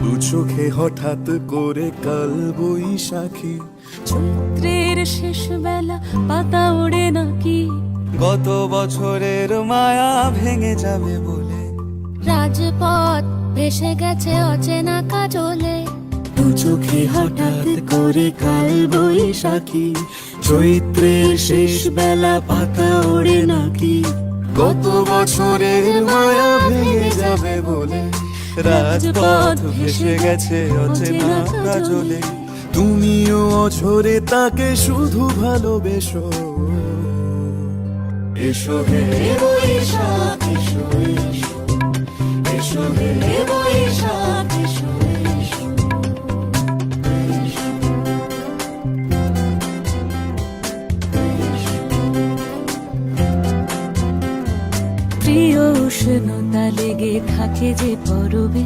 দু চোখে হঠাৎ করে কাল বৈশাখী, চৈত্রের শেষ বেলা পাতা ওড়ে নাকি, গত বছরের মায়া ভেঙে যাবে বলে, রাজপথ ভেসে গেছে অচেনা কাজলে। দু চোখে হঠাৎ করে কাল বৈশাখী, চৈত্রের শেষ বেলা পাতা ওড়ে নাকি, গত বছরের মায়া ভেঙে যাবে বলে, রাজপথ ভেসে গেছে অচেনা কাজলে। তুমিও অঝরে তাকে শুধু ভালোবেসো, এসো হে বৈশাখ এসো এসো, এসো হে বৈশাখ এসো এসো, প্রিয় উষ্ণতা লেগে থাকে যে পরবে,